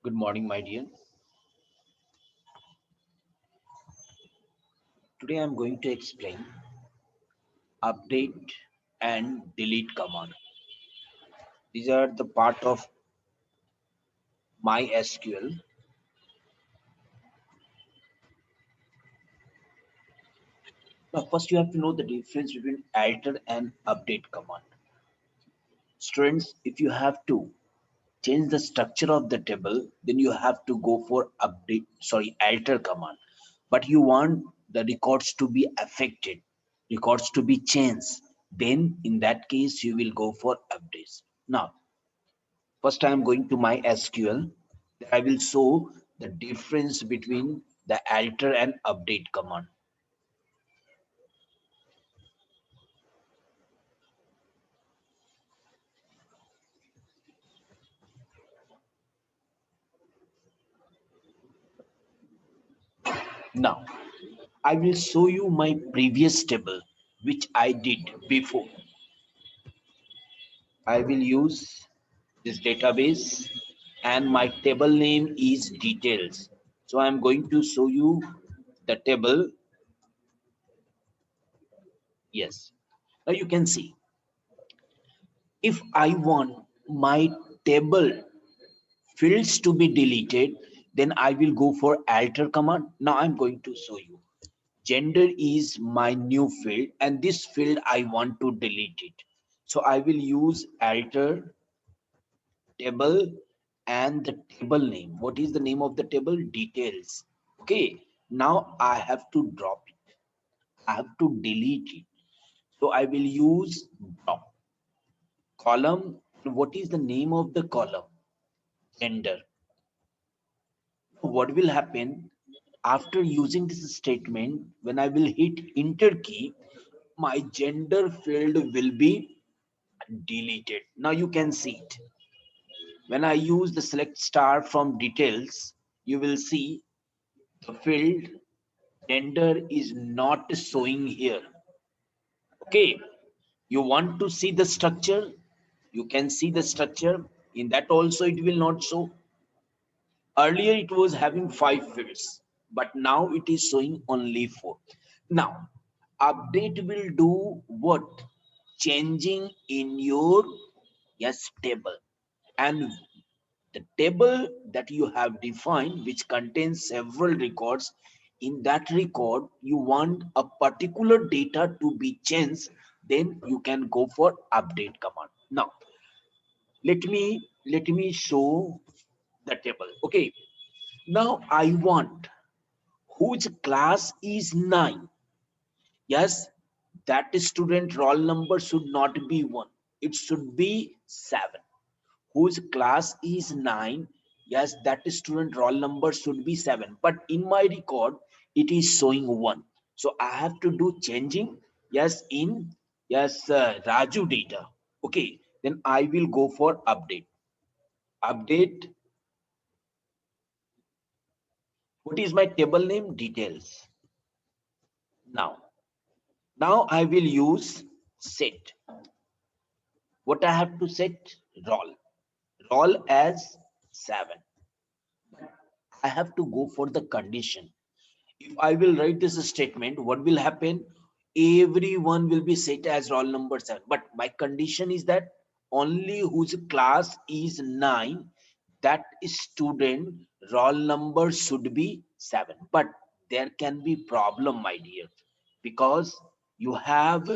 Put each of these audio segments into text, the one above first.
Good morning, my dear. Today I'm going to explain update and delete command. These are the part of MySQL. Now, first you have to know the difference between alter and update command. Students, if you have to change the structure of the table, then you have to go for alter command. But you want the records to be affected, records to be changed. Then in that case, you will go for updates. Now, first, I am going to MySQL. I will show the difference between the alter and update command. Now, I will show you my previous table, which I did before. I will use this database and my table name is details. So I'm going to show you the table. Yes. Now you can see if I want my table fields to be deleted, then I will go for alter command. Now I'm going to show you. Gender is my new field and this field I want to delete it. So I will use alter table and the table name. What is the name of the table? Details. Okay. Now I have to drop it. I have to delete it. So I will use drop column. What is the name of the column? Gender. What will happen after using this statement? When I will hit enter key, my gender field will be deleted. Now you can see it. When I use the select star from details, you will see the field gender is not showing here. Okay, you want to see the structure, you can see the structure. In that also it will not show. Earlier it was having 5 fields, but now it is showing only 4. Now, update will do what? Changing in your table. And the table that you have defined, which contains several records, in that record, you want a particular data to be changed, then you can go for update command. Now, let me show the table. Okay. Now I want whose class is 9. Yes, that student roll number should not be 1. It should be 7. Whose class is 9. Yes, that student roll number should be 7. But in my record, it is showing 1. So I have to do changing. Yes, in Raju data. Okay, then I will go for update. Update. What is my table name? Details. Now I will use set. What I have to set? Roll as 7. I have to go for the condition. If I will write this statement, what will happen? Everyone will be set as roll number 7. But my condition is that only whose class is 9, that student roll number should be 7. But there can be problem, my dear, because you have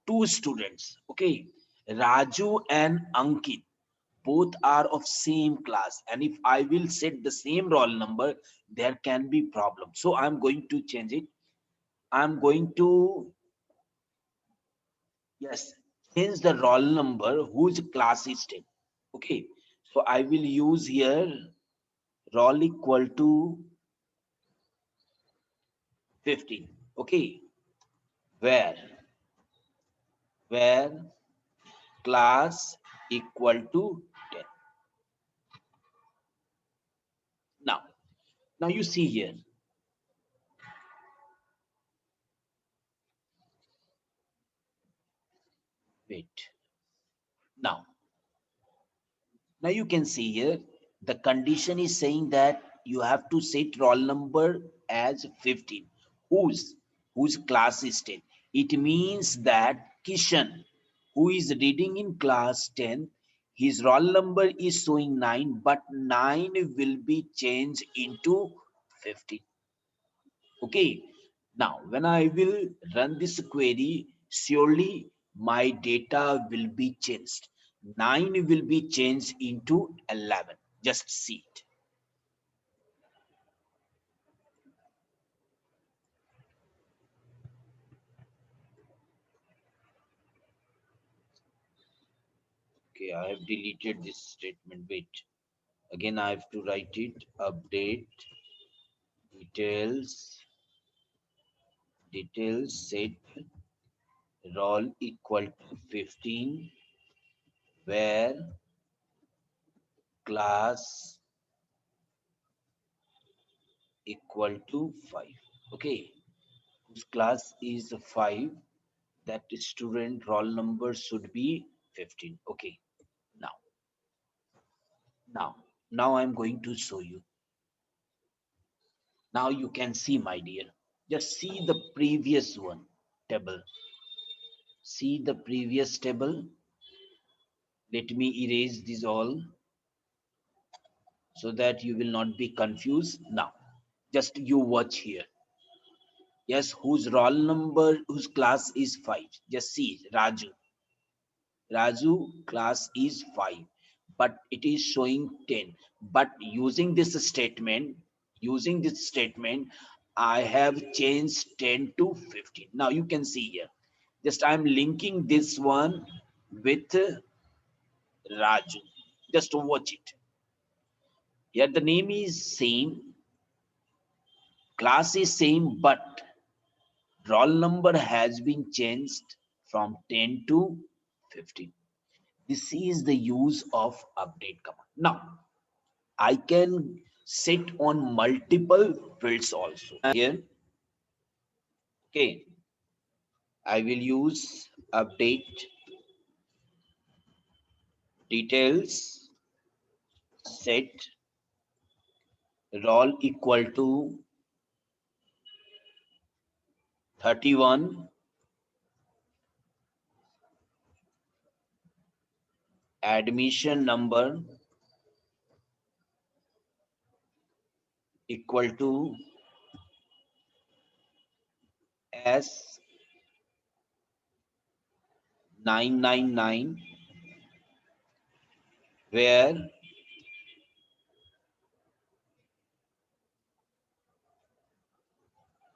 two students. Okay, Raju and Ankit, both are of same class, and if I will set the same roll number, there can be problem. So I'm going to change it. I'm going to change the roll number whose class is 10. Okay, so I will use here roll equal to 15. Okay, where where class equal to 10. Now you see here. Wait. Now Now you can see here, the condition is saying that you have to set roll number as 15. Whose? Whose class is 10. It means that Kishan, who is reading in class 10, his roll number is showing 9, but 9 will be changed into 15. Okay. Now, when I will run this query, surely my data will be changed. 9 will be changed into 11. Just see it. Okay, I have deleted this statement. Wait. Again, I have to write it. Update details. Details set roll equal to 15, where class equal to 5. Okay, whose class is 5, that student roll number should be 15. Okay, now now now I'm going to show you. Now you can see, my dear, just see the previous one table. See the previous table. Let me erase this all so that you will not be confused. Now just you watch here. Yes, whose roll number, whose class is 5. Just see Raju. Raju class is 5, but it is showing 10. But using this statement, I have changed 10 to 15. Now you can see here. Just I'm linking this one with Raju. Just watch it. Here the name is same, class is same, but roll number has been changed from 10 to 15. This is the use of update command. Now, I can set on multiple fields also. Here, okay, I will use update details set roll equal to 31, admission number equal to S 999, where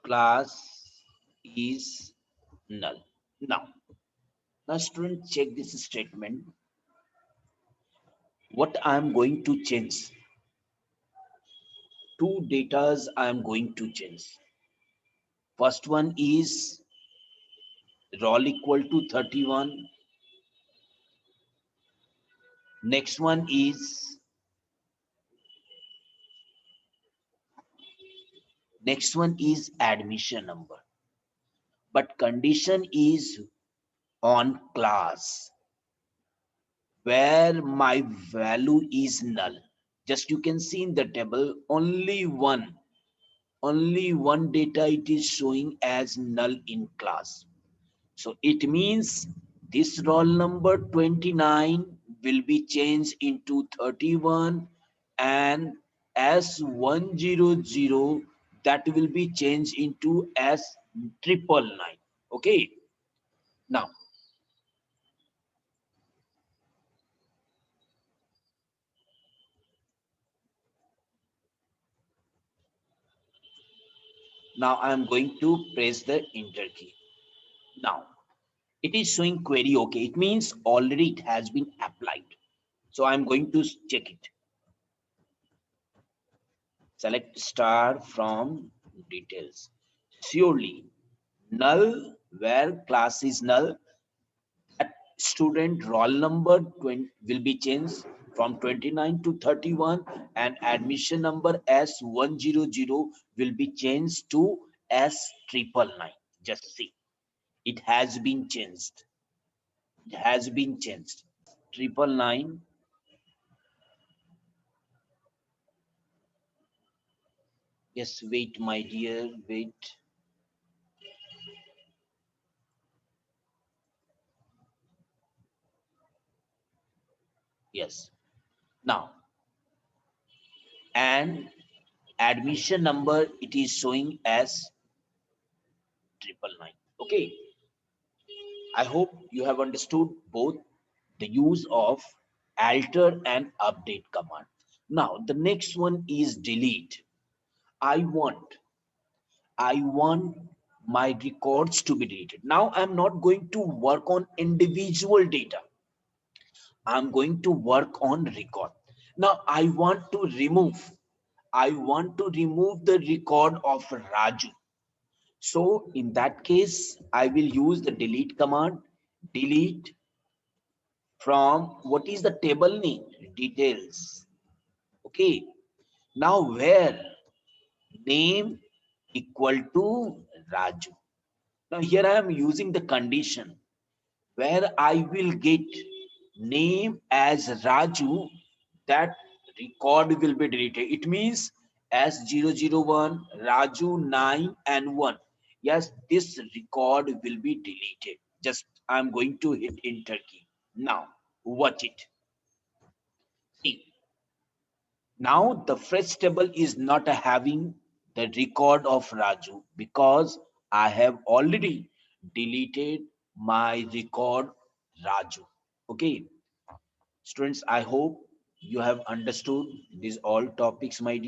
class is null. Now student, check this statement. What I am going to change? Two datas I am going to change. First one is roll equal to 31. Next one is admission number. But condition is on class, where my value is null. Just you can see in the table, only one data it is showing as null in class. So it means this roll number 29 will be changed into 31, and S100 that will be changed into S999. Okay. Now I am going to press the enter key. Now it is showing query okay. It means already it has been applied. So I'm going to check it. Select star from details. Surely null, where class is null, that student roll number 20 will be changed from 29 to 31, and admission number S100 will be changed to S999. Just see, it has been changed. It has been changed. 999 Yes, wait my dear, wait. Yes, now, and admission number, it is showing as 999. Okay, I hope you have understood both the use of alter and update command. Now the next one is delete. I want i want my records to be deleted. Now I'm not going to work on individual data, I'm going to work on record. Now I want to remove the record of Raju. So in that case, I will use the delete command. Delete from, what is the table name? Details. Okay. Now where name equal to Raju. Now here I am using the condition where I will get name as Raju, that record will be deleted. It means S001, Raju 9 and 1. Yes, this record will be deleted. Just I'm going to hit enter key. Now watch it. See, now the fresh table is not having the record of Raju because I have already deleted my record Raju. Okay, students, I hope you have understood these all topics, my dear.